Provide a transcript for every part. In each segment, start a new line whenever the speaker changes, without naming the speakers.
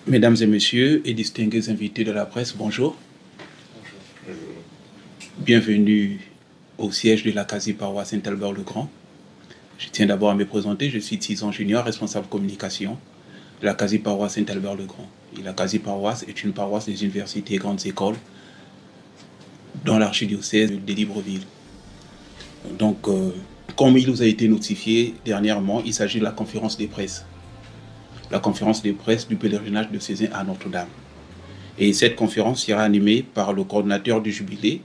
Mesdames et messieurs et distingués invités de la presse, bonjour. Bienvenue au siège de la quasi-paroisse Saint-Albert-le-Grand. Je tiens d'abord à me présenter, je suis Tison Junior, responsable communication de la quasi-paroisse Saint-Albert-le-Grand. Et la quasi-paroisse est une paroisse des universités et grandes écoles dans l'archidiocèse de Libreville. Donc, comme il nous a été notifié dernièrement, il s'agit de la conférence de presse. La conférence de presse du pèlerinage de Cézanne à Notre-Dame. Et cette conférence sera animée par le coordinateur du jubilé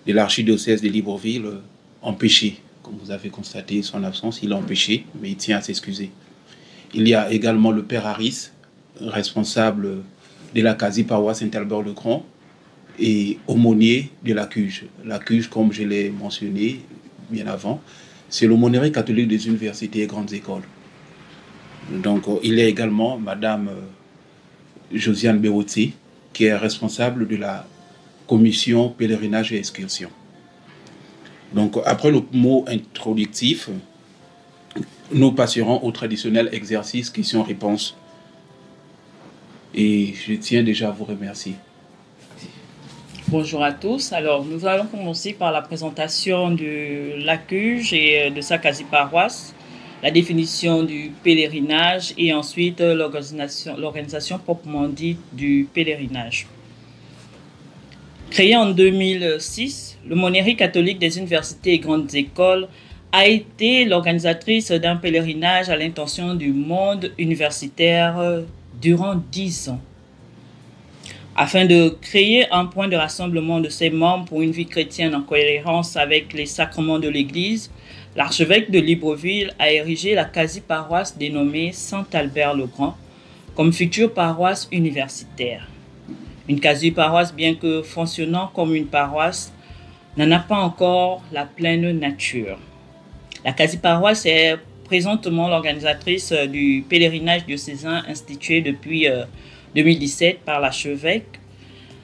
de l'archidiocèse de Libreville, empêché. Comme vous avez constaté son absence, il est empêché, mais il tient à s'excuser. Il y a également le père Harris, responsable de la quasi-paroisse Saint-Albert-le-Grand et aumônier de la CUJ. La CUJ, comme je l'ai mentionné bien avant, c'est l'aumônerie catholique des universités et grandes écoles. Donc, il y a également Madame Josiane Béroté, qui est responsable de la commission pèlerinage et excursion. Donc, après le mot introductif, nous passerons au traditionnel exercice questions-réponses. Et je tiens déjà à vous remercier.
Bonjour à tous. Alors, nous allons commencer par la présentation de la CUJ et de sa quasi-paroisse, la définition du pèlerinage et ensuite l'organisation proprement dite du pèlerinage. Créée en 2006, l'aumônerie catholique des universités et grandes écoles a été l'organisatrice d'un pèlerinage à l'intention du monde universitaire durant 10 ans. Afin de créer un point de rassemblement de ses membres pour une vie chrétienne en cohérence avec les sacrements de l'Église, l'archevêque de Libreville a érigé la quasi-paroisse dénommée Saint-Albert-le-Grand comme future paroisse universitaire. Une quasi-paroisse, bien que fonctionnant comme une paroisse, n'en a pas encore la pleine nature. La quasi-paroisse est présentement l'organisatrice du pèlerinage diocésain institué depuis 2017 par l'archevêque.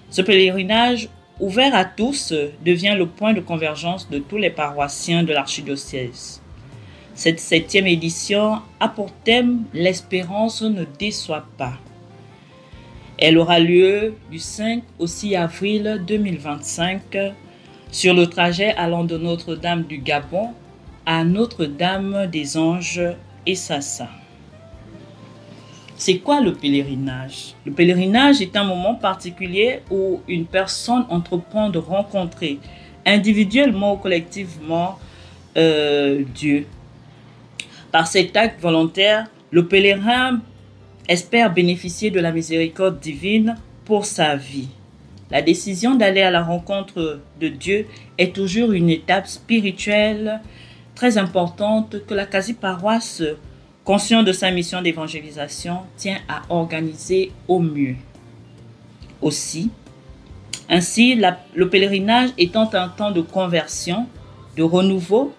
Ce pèlerinage, ouvert à tous, devient le point de convergence de tous les paroissiens de l'archidiocèse. Cette 7e édition a pour thème « L'espérance ne déçoit pas ». Elle aura lieu du 5 au 6 avril 2025 sur le trajet allant de Notre-Dame du Gabon à Notre-Dame des Anges et Sassa. C'est quoi le pèlerinage? Le pèlerinage est un moment particulier où une personne entreprend de rencontrer individuellement ou collectivement Dieu. Par cet acte volontaire, le pèlerin espère bénéficier de la miséricorde divine pour sa vie. La décision d'aller à la rencontre de Dieu est toujours une étape spirituelle très importante que la quasi-paroisse, conscient de sa mission d'évangélisation, tient à organiser au mieux. Ainsi, le pèlerinage étant un temps de conversion, de renouveau,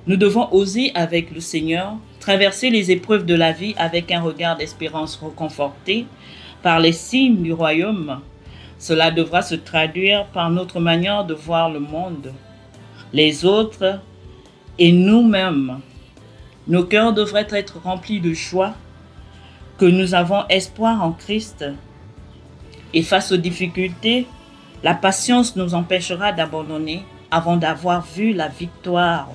nous devons oser avec le Seigneur traverser les épreuves de la vie avec un regard d'espérance reconforté par les signes du royaume. Cela devra se traduire par notre manière de voir le monde, les autres et nous-mêmes. Nos cœurs devraient être remplis de joie, que nous avons espoir en Christ. Et face aux difficultés, la patience nous empêchera d'abandonner avant d'avoir vu la victoire,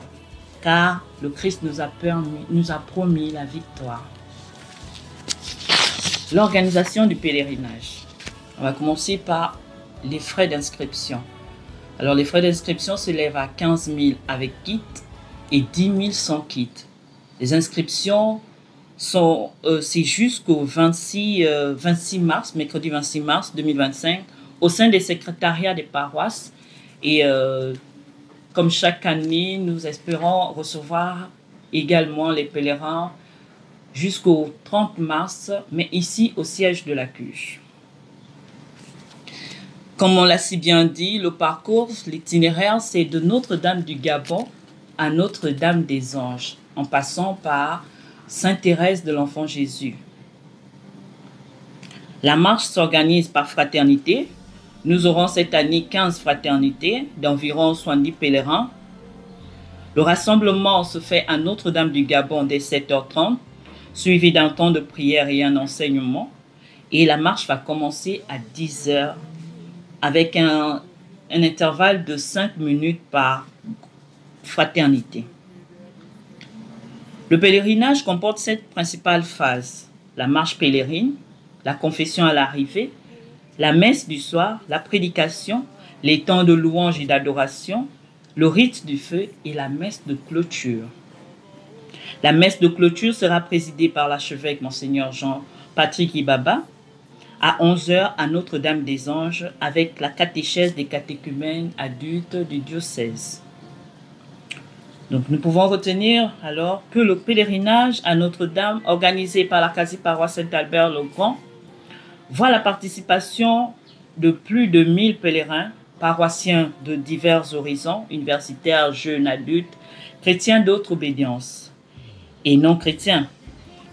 car le Christ nous a promis la victoire. L'organisation du pèlerinage. On va commencer par les frais d'inscription. Alors, les frais d'inscription s'élèvent à 15 000 avec kit et 10 000 sans kit. Les inscriptions c'est jusqu'au 26 mars, mercredi 26 mars 2025, au sein des secrétariats des paroisses. Et comme chaque année, nous espérons recevoir également les pèlerins jusqu'au 30 mars, mais ici au siège de la CUJ. Comme on l'a si bien dit, le parcours, l'itinéraire, c'est de Notre-Dame du Gabon à Notre-Dame des Anges, en passant par Sainte-Thérèse de l'Enfant Jésus. La marche s'organise par fraternité. Nous aurons cette année 15 fraternités d'environ 70 pèlerins. Le rassemblement se fait à Notre-Dame du Gabon dès 7h30, suivi d'un temps de prière et un enseignement. Et la marche va commencer à 10 heures avec un intervalle de 5 minutes par fraternité. Le pèlerinage comporte 7 principales phases. La marche pèlerine, la confession à l'arrivée, la messe du soir, la prédication, les temps de louange et d'adoration, le rite du feu et la messe de clôture. La messe de clôture sera présidée par l'archevêque Monseigneur Jean-Patrick Ibaba à 11 h à Notre-Dame-des-Anges avec la catéchèse des catéchumènes adultes du diocèse. Donc nous pouvons retenir alors que le pèlerinage à Notre-Dame organisé par la quasi-paroisse Saint-Albert-le-Grand voit la participation de plus de 1000 pèlerins, paroissiens de divers horizons, universitaires, jeunes, adultes, chrétiens d'autres obédiences et non chrétiens,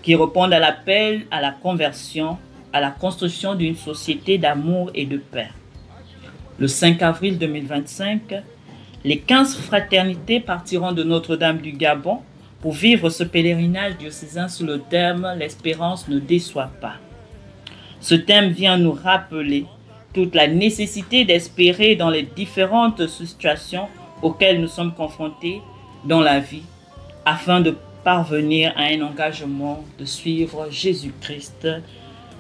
qui répondent à l'appel à la conversion, à la construction d'une société d'amour et de paix. Le 5 avril 2025, les 15 fraternités partiront de Notre-Dame du Gabon pour vivre ce pèlerinage diocésain sous le thème « L'espérance ne déçoit pas ». Ce thème vient nous rappeler toute la nécessité d'espérer dans les différentes situations auxquelles nous sommes confrontés dans la vie afin de parvenir à un engagement de suivre Jésus-Christ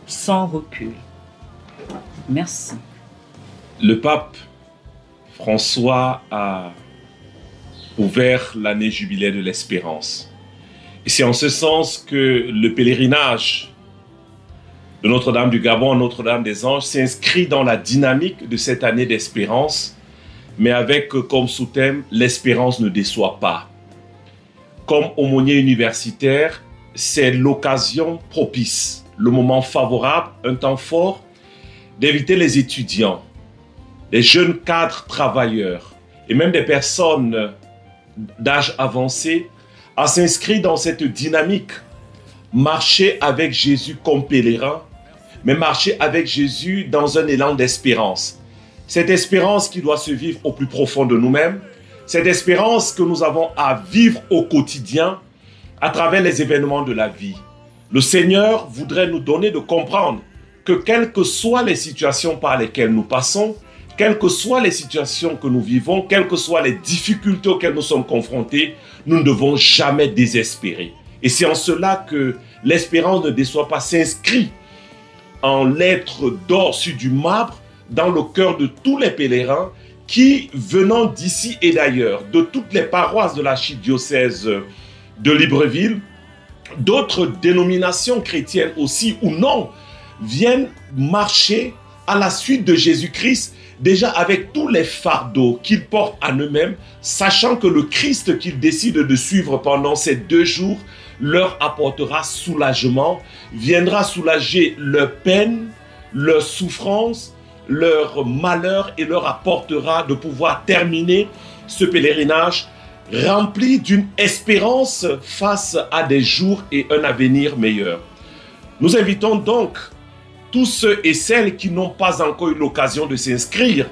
sans recul. Merci.
Le pape François a ouvert l'année jubilaire de l'espérance. Et c'est en ce sens que le pèlerinage de Notre-Dame du Gabon à Notre-Dame-des-Anges s'inscrit dans la dynamique de cette année d'espérance, mais avec comme sous-thème « L'espérance ne déçoit pas ». Comme aumônier universitaire, c'est l'occasion propice, le moment favorable, un temps fort, d'inviter les étudiants, les jeunes cadres travailleurs et même des personnes d'âge avancé à s'inscrire dans cette dynamique. Marcher avec Jésus comme pèlerin, mais marcher avec Jésus dans un élan d'espérance. Cette espérance qui doit se vivre au plus profond de nous-mêmes, cette espérance que nous avons à vivre au quotidien à travers les événements de la vie. Le Seigneur voudrait nous donner de comprendre que quelles que soient les situations par lesquelles nous passons, quelles que soient les situations que nous vivons, quelles que soient les difficultés auxquelles nous sommes confrontés, nous ne devons jamais désespérer. Et c'est en cela que l'espérance ne déçoit pas, s'inscrit en lettres d'or sur du marbre dans le cœur de tous les pèlerins qui, venant d'ici et d'ailleurs, de toutes les paroisses de l'archidiocèse de Libreville, d'autres dénominations chrétiennes aussi ou non, viennent marcher à la suite de Jésus-Christ, déjà avec tous les fardeaux qu'ils portent en eux-mêmes, sachant que le Christ qu'ils décident de suivre pendant ces 2 jours leur apportera soulagement, viendra soulager leur peine, leur souffrance, leur malheur et leur apportera de pouvoir terminer ce pèlerinage rempli d'une espérance face à des jours et un avenir meilleur. Nous invitons donc tous ceux et celles qui n'ont pas encore eu l'occasion de s'inscrire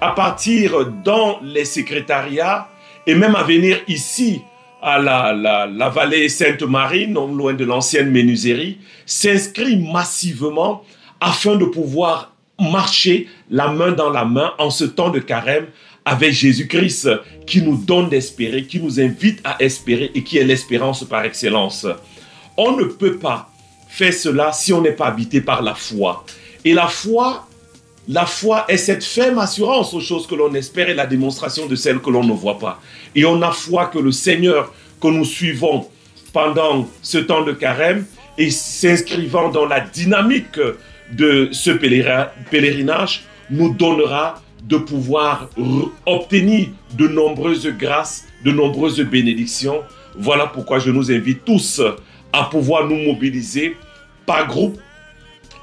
à partir dans les secrétariats et même à venir ici à la vallée Sainte-Marie, non loin de l'ancienne menuiserie, s'inscrire massivement afin de pouvoir marcher la main dans la main en ce temps de carême avec Jésus-Christ qui nous donne d'espérer, qui nous invite à espérer et qui est l'espérance par excellence. On ne peut pas faire cela si on n'est pas habité par la foi. Et la foi est cette ferme assurance aux choses que l'on espère et la démonstration de celles que l'on ne voit pas. Et on a foi que le Seigneur que nous suivons pendant ce temps de carême et s'inscrivant dans la dynamique de ce pèlerinage nous donnera de pouvoir obtenir de nombreuses grâces, de nombreuses bénédictions. Voilà pourquoi je nous invite tous à pouvoir nous mobiliser par groupe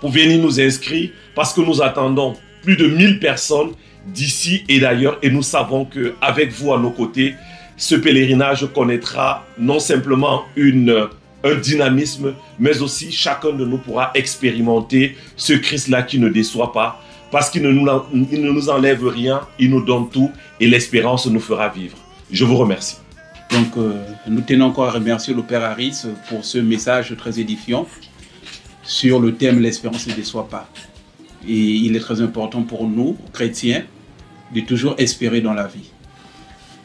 pour venir nous inscrire parce que nous attendons plus de 1000 personnes d'ici et d'ailleurs et nous savons qu'avec vous à nos côtés, ce pèlerinage connaîtra non simplement un dynamisme, mais aussi chacun de nous pourra expérimenter ce Christ-là qui ne déçoit pas parce qu'il ne nous enlève rien, il nous donne tout et l'espérance nous fera vivre. Je vous remercie.
Donc, nous tenons encore à remercier le Père Harris pour ce message très édifiant sur le thème « L'espérance ne déçoit pas ». Et il est très important pour nous, chrétiens, de toujours espérer dans la vie.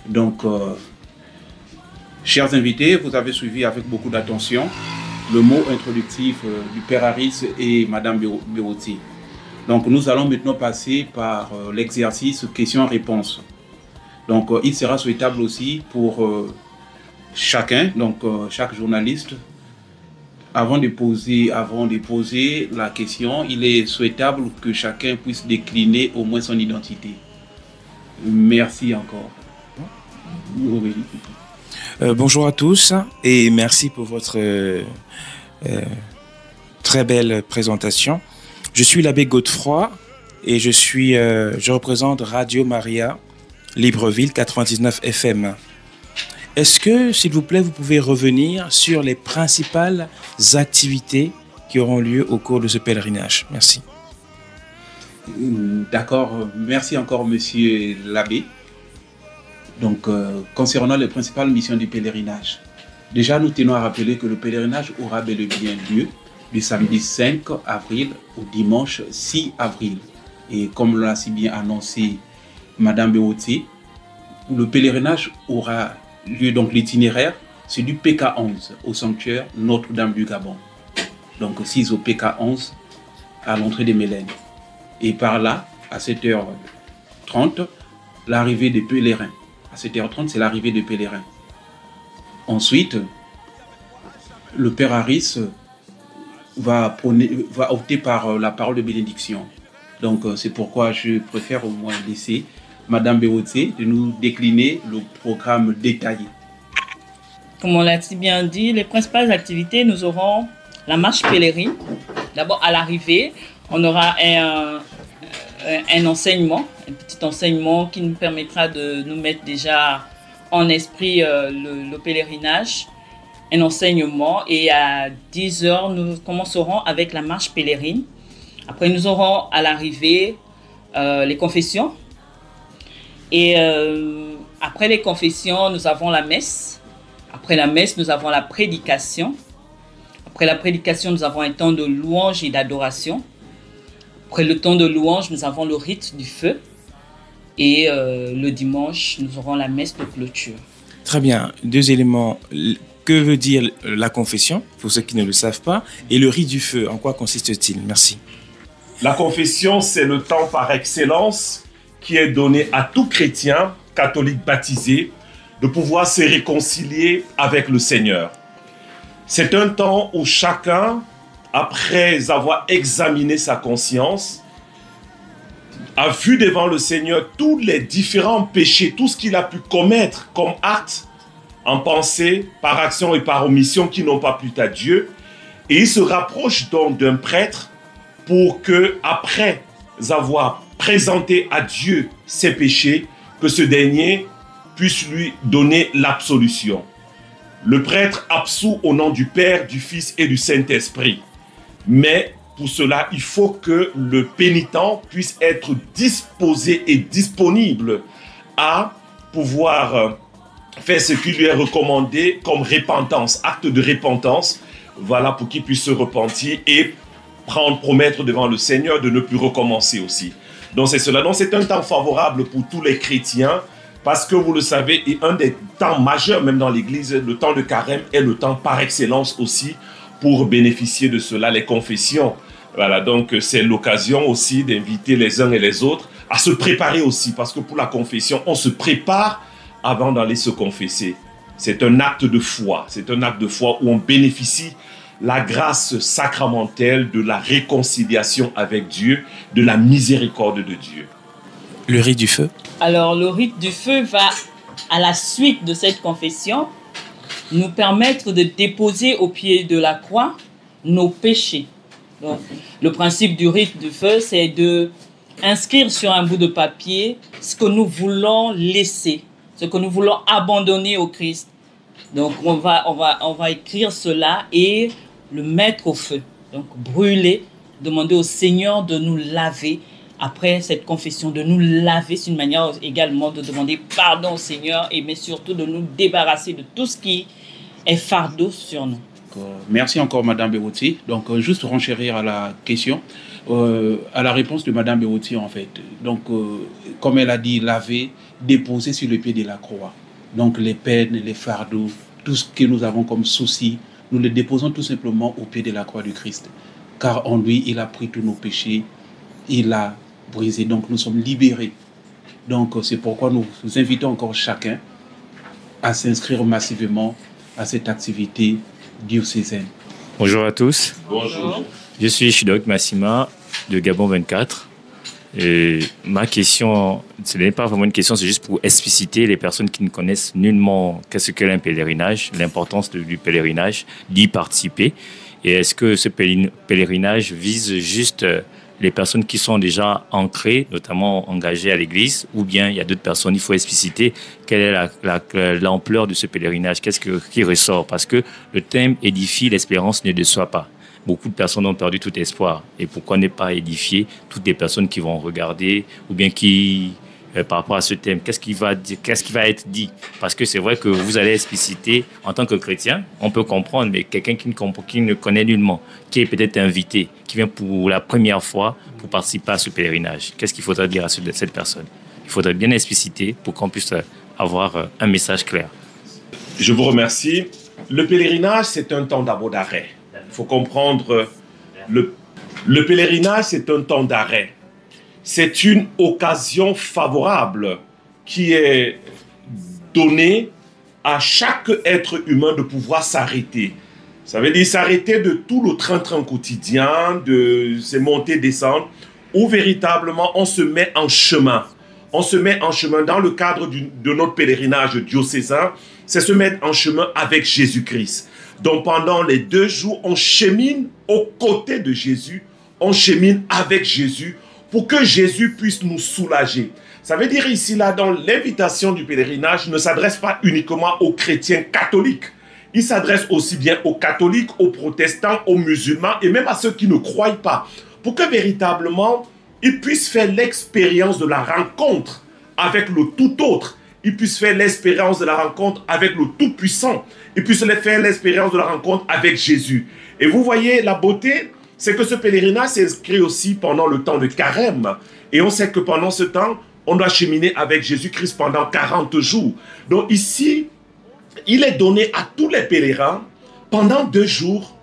Donc, chers invités, vous avez suivi avec beaucoup d'attention le mot introductif du Père Harris et Madame Beotti. Donc, nous allons maintenant passer par l'exercice questions-réponses. Donc, il sera souhaitable aussi pour chacun, donc chaque journaliste, avant de poser la question, il est souhaitable que chacun puisse décliner au moins son identité. Merci encore. Oui.
Bonjour à tous et merci pour votre très belle présentation. Je suis l'abbé Godefroy et je représente Radio Maria Libreville 99 FM. Est-ce que, s'il vous plaît, vous pouvez revenir sur les principales activités qui auront lieu au cours de ce pèlerinage? Merci.
D'accord. Merci encore, monsieur l'abbé. Donc, concernant les principales missions du pèlerinage, déjà, nous tenons à rappeler que le pèlerinage aura bel et bien lieu du samedi 5 avril au dimanche 6 avril. Et comme l'a si bien annoncé Madame Beotti, le pèlerinage aura lieu, donc l'itinéraire, c'est du PK11 au sanctuaire Notre-Dame du Gabon. Donc 6 au PK11 à l'entrée des Mélènes. Et par là, à 7h30, l'arrivée des pèlerins. À 7h30, c'est l'arrivée des pèlerins. Ensuite, le Père Harris va opter par la parole de bénédiction. Donc c'est pourquoi je préfère au moins laisser Madame Beotti de nous décliner le programme détaillé.
Comme on l'a si bien dit, les principales activités, nous aurons la marche pèlerine. D'abord, à l'arrivée, on aura un enseignement, un petit enseignement qui nous permettra de nous mettre déjà en esprit le pèlerinage, un enseignement. Et à 10h, nous commencerons avec la marche pèlerine. Après, nous aurons à l'arrivée les confessions. Et après les confessions, nous avons la messe. Après la messe, nous avons la prédication. Après la prédication, nous avons un temps de louange et d'adoration. Après le temps de louange, nous avons le rite du feu. Et le dimanche, nous aurons la messe de clôture.
Très bien. 2 éléments. Que veut dire la confession, pour ceux qui ne le savent pas, et le rite du feu, en quoi consiste-t-il? Merci.
La confession, c'est le temps par excellence qui est donné à tout chrétien catholique baptisé de pouvoir se réconcilier avec le Seigneur. C'est un temps où chacun, après avoir examiné sa conscience, a vu devant le Seigneur tous les différents péchés, tout ce qu'il a pu commettre comme acte, en pensée, par action et par omission qui n'ont pas plu à Dieu. Et il se rapproche donc d'un prêtre pour que, après avoir présenté à Dieu ses péchés, que ce dernier puisse lui donner l'absolution. Le prêtre absout au nom du Père, du Fils et du Saint-Esprit. Mais pour cela, il faut que le pénitent puisse être disposé et disponible à pouvoir faire ce qui lui est recommandé comme repentance, acte de repentance. Voilà, pour qu'il puisse se repentir et promettre devant le Seigneur de ne plus recommencer aussi. Donc c'est cela. Donc c'est un temps favorable pour tous les chrétiens parce que vous le savez, et un des temps majeurs même dans l'église, le temps de carême est le temps par excellence aussi pour bénéficier de cela, les confessions. Voilà, donc c'est l'occasion aussi d'inviter les uns et les autres à se préparer aussi parce que pour la confession, on se prépare avant d'aller se confesser. C'est un acte de foi. C'est un acte de foi où on bénéficie la grâce sacramentelle de la réconciliation avec Dieu, de la miséricorde de Dieu.
Le rite du feu?
Alors, le rite du feu va, à la suite de cette confession, nous permettre de déposer au pied de la croix nos péchés. Donc, le principe du rite du feu, c'est de inscrire sur un bout de papier ce que nous voulons laisser, ce que nous voulons abandonner au Christ. Donc, on va écrire cela et le mettre au feu. Donc, brûler, demander au Seigneur de nous laver. Après cette confession, de nous laver, c'est une manière également de demander pardon au Seigneur, mais surtout de nous débarrasser de tout ce qui est fardeau sur nous.
merci encore, Madame Berouti. Donc, juste renchérir à la question, à la réponse de Madame Berouti, en fait. Donc, comme elle a dit, laver, déposer sur le pied de la croix. Donc, les peines, les fardeaux, tout ce que nous avons comme souci, nous les déposons tout simplement au pied de la croix du Christ. Car en lui, il a pris tous nos péchés, il a brisé. Donc, nous sommes libérés. Donc, c'est pourquoi nous invitons encore chacun à s'inscrire massivement à cette activité diocésaine.
Bonjour à tous.
Bonjour.
Je suis Chidok Massima de Gabon 24. Et ma question, ce n'est pas vraiment une question, c'est juste pour expliciter les personnes qui ne connaissent nullement qu'est-ce qu'est un pèlerinage, l'importance du pèlerinage, d'y participer. Et est-ce que ce pèlerinage vise juste les personnes qui sont déjà ancrées, notamment engagées à l'église, ou bien il y a d'autres personnes? Il faut expliciter quelle est l'ampleur de ce pèlerinage, qu'est-ce qui ressort, parce que le thème édifie, l'espérance ne déçoit pas. Beaucoup de personnes ont perdu tout espoir. Et pourquoi ne pas édifier toutes les personnes qui vont regarder, ou bien qui, par rapport à ce thème, qu'est-ce qui va être dit? Parce que c'est vrai que vous allez expliciter, en tant que chrétien, on peut comprendre, mais quelqu'un qui ne connaît nullement, qui est peut-être invité, qui vient pour la première fois pour participer à ce pèlerinage, qu'est-ce qu'il faudra dire à cette personne? Il faudrait bien expliciter pour qu'on puisse avoir un message clair.
Je vous remercie. Le pèlerinage, c'est un temps d'abord d'arrêt. Il faut comprendre, le pèlerinage, c'est un temps d'arrêt. C'est une occasion favorable qui est donnée à chaque être humain de pouvoir s'arrêter. Ça veut dire s'arrêter de tout le train-train quotidien, de ces montées, descentes, où véritablement on se met en chemin. On se met en chemin dans le cadre de notre pèlerinage diocésain, c'est se mettre en chemin avec Jésus-Christ. Donc pendant les 2 jours, on chemine aux côtés de Jésus, on chemine avec Jésus pour que Jésus puisse nous soulager. Ça veut dire ici, là, dans l'invitation du pèlerinage, ne s'adresse pas uniquement aux chrétiens catholiques. Il s'adresse aussi bien aux catholiques, aux protestants, aux musulmans et même à ceux qui ne croient pas. Pour que véritablement, ils puissent faire l'expérience de la rencontre avec le tout autre. Ils puissent faire l'expérience de la rencontre avec le Tout-Puissant. Ils puissent faire l'expérience de la rencontre avec Jésus. Et vous voyez, la beauté, c'est que ce pèlerinage s'inscrit aussi pendant le temps de carême. Et on sait que pendant ce temps, on doit cheminer avec Jésus-Christ pendant 40 jours. Donc ici, il est donné à tous les pèlerins, pendant 2 jours,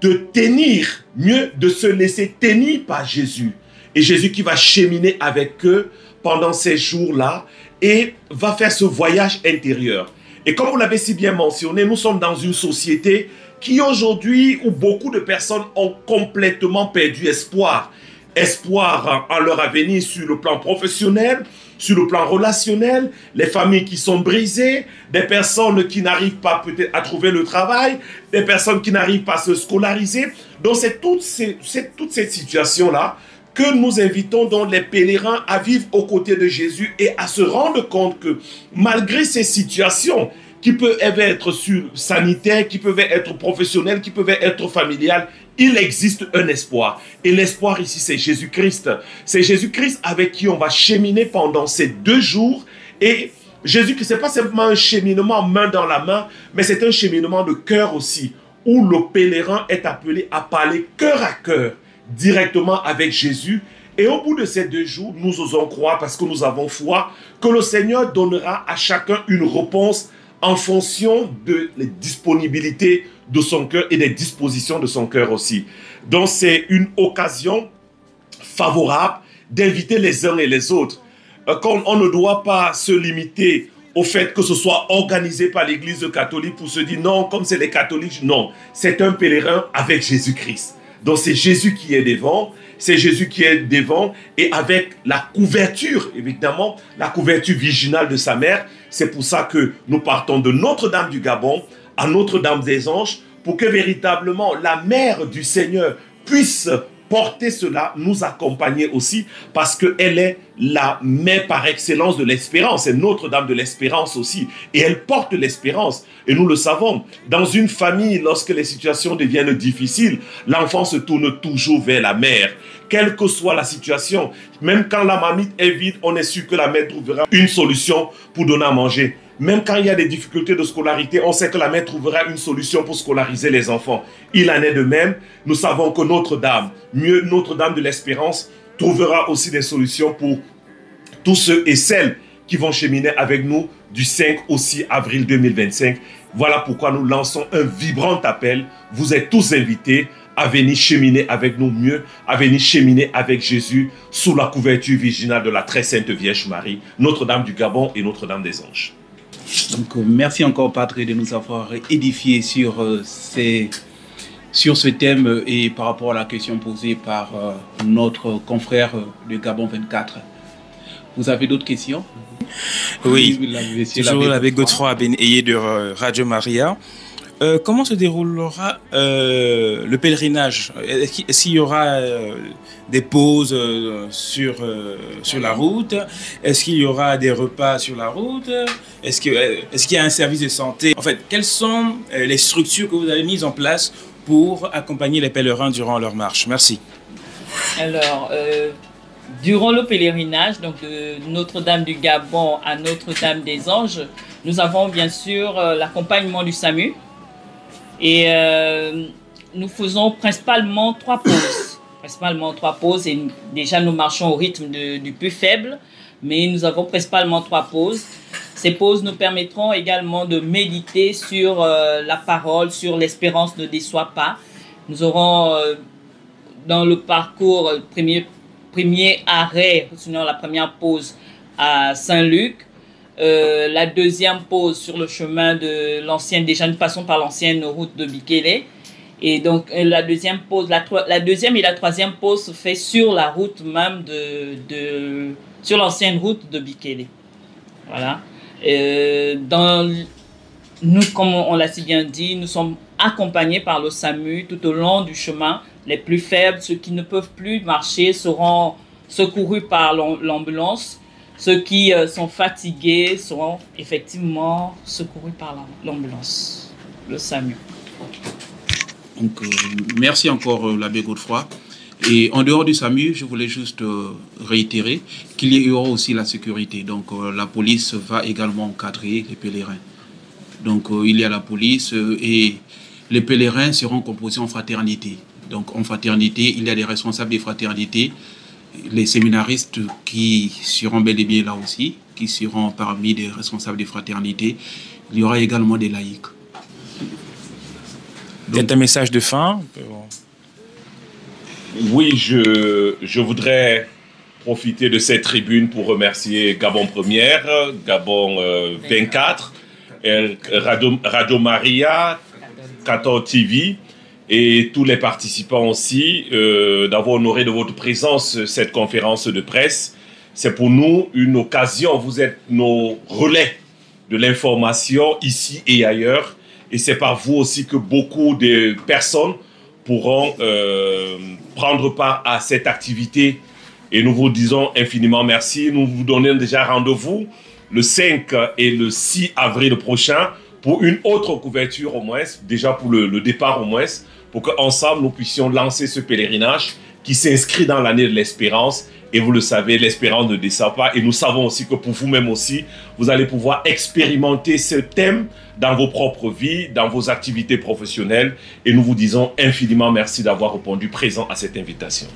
de tenir, mieux de se laisser tenir par Jésus. Et Jésus qui va cheminer avec eux pendant ces jours-là et va faire ce voyage intérieur. Et comme vous l'avez si bien mentionné, nous sommes dans une société qui aujourd'hui, où beaucoup de personnes ont complètement perdu espoir. Espoir en leur avenir sur le plan professionnel, sur le plan relationnel, les familles qui sont brisées, des personnes qui n'arrivent pas peut-être à trouver le travail, des personnes qui n'arrivent pas à se scolariser. Donc c'est toutes ces situations-là que nous invitons donc les pèlerins à vivre aux côtés de Jésus et à se rendre compte que malgré ces situations qui peuvent être sanitaires, qui peuvent être professionnelles, qui peuvent être familiales, il existe un espoir. Et l'espoir ici, c'est Jésus-Christ. C'est Jésus-Christ avec qui on va cheminer pendant ces 2 jours. Et Jésus-Christ, ce n'est pas simplement un cheminement main dans la main, mais c'est un cheminement de cœur aussi, où le pèlerin est appelé à parler cœur à cœur, directement avec Jésus. Et au bout de ces 2 jours, nous osons croire, parce que nous avons foi, que le Seigneur donnera à chacun une réponse en fonction de la disponibilité de son cœur et des dispositions de son cœur aussi. Donc c'est une occasion favorable d'inviter les uns et les autres. On ne doit pas se limiter au fait que ce soit organisé par l'Église catholique pour se dire non, comme c'est les catholiques, non. C'est un pèlerin avec Jésus-Christ. Donc c'est Jésus qui est devant, c'est Jésus qui est devant, et avec la couverture, évidemment, la couverture virginale de sa mère. C'est pour ça que nous partons de Notre-Dame du Gabon à Notre-Dame des Anges, pour que véritablement la mère du Seigneur puisse porter cela, nous accompagner aussi, parce qu'elle est la mère par excellence de l'espérance, c'est Notre-Dame de l'espérance aussi, et elle porte l'espérance, et nous le savons, dans une famille, lorsque les situations deviennent difficiles, l'enfant se tourne toujours vers la mère, quelle que soit la situation, même quand la marmite est vide, on est sûr que la mère trouvera une solution pour donner à manger. Même quand il y a des difficultés de scolarité, on sait que la mère trouvera une solution pour scolariser les enfants. Il en est de même. Nous savons que Notre-Dame, mieux Notre-Dame de l'Espérance, trouvera aussi des solutions pour tous ceux et celles qui vont cheminer avec nous du 5 au 6 avril 2025. Voilà pourquoi nous lançons un vibrant appel. Vous êtes tous invités à venir cheminer avec nous mieux, à venir cheminer avec Jésus sous la couverture virginale de la très sainte Vierge Marie, Notre-Dame du Gabon et Notre-Dame des Anges.
Donc, merci encore, Padre, de nous avoir édifiés sur ce thème et par rapport à la question posée par notre confrère de Gabon 24. Vous avez d'autres questions?
Oui, toujours l'abbé Godefroy Abeneye de Radio Maria. Comment se déroulera le pèlerinage? Est-ce qu'il y aura des pauses sur la route? Est-ce qu'il y aura des repas sur la route? Est-ce qu'il y a un service de santé? En fait, quelles sont les structures que vous avez mises en place pour accompagner les pèlerins durant leur marche? Merci.
Alors, durant le pèlerinage, donc de Notre-Dame du Gabon à Notre-Dame des Anges, nous avons bien sûr l'accompagnement du SAMU. Et nous faisons principalement 3 pauses. Et déjà, nous marchons au rythme du plus faible, mais nous avons principalement 3 pauses. Ces pauses nous permettront également de méditer sur la parole, sur l'espérance ne déçoit pas. Nous aurons dans le parcours, premier arrêt, sinon la première pause à Saint-Luc. La deuxième pause sur le chemin de l'ancienne, déjà nous passons par l'ancienne route de Bikele. Et donc la deuxième pause, la deuxième et la troisième pause se fait sur la route même sur l'ancienne route de Bikele. Voilà. Nous, comme on l'a si bien dit, nous sommes accompagnés par le SAMU tout au long du chemin. Les plus faibles, ceux qui ne peuvent plus marcher, seront secourus par l'ambulance. Ceux qui sont fatigués seront effectivement secourus par l'ambulance, le SAMU.
Donc, merci encore, l'abbé Godefroy. Et en dehors du SAMU, je voulais juste réitérer qu'il y aura aussi la sécurité. Donc, la police va également encadrer les pèlerins. Donc, il y a la police et les pèlerins seront composés en fraternité. Donc, en fraternité, il y a des responsables des fraternités, les séminaristes qui seront bel et bien là aussi, qui seront parmi les responsables des fraternités. Il y aura également des laïcs.
Donc, un message de fin?
Oui, je voudrais profiter de cette tribune pour remercier Gabon Première, Gabon 24, Radio Maria, 14 TV et tous les participants aussi d'avoir honoré de votre présence cette conférence de presse. C'est pour nous une occasion, vous êtes nos relais de l'information ici et ailleurs et c'est par vous aussi que beaucoup de personnes pourront prendre part à cette activité et nous vous disons infiniment merci. Nous vous donnons déjà rendez-vous le 5 et le 6 avril prochain pour une autre couverture au moins, déjà pour le départ au moins, pour qu'ensemble nous puissions lancer ce pèlerinage qui s'inscrit dans l'année de l'espérance. Et vous le savez, l'espérance ne descend pas. Et nous savons aussi que pour vous-même aussi, vous allez pouvoir expérimenter ce thème dans vos propres vies, dans vos activités professionnelles. Et nous vous disons infiniment merci d'avoir répondu présent à cette invitation.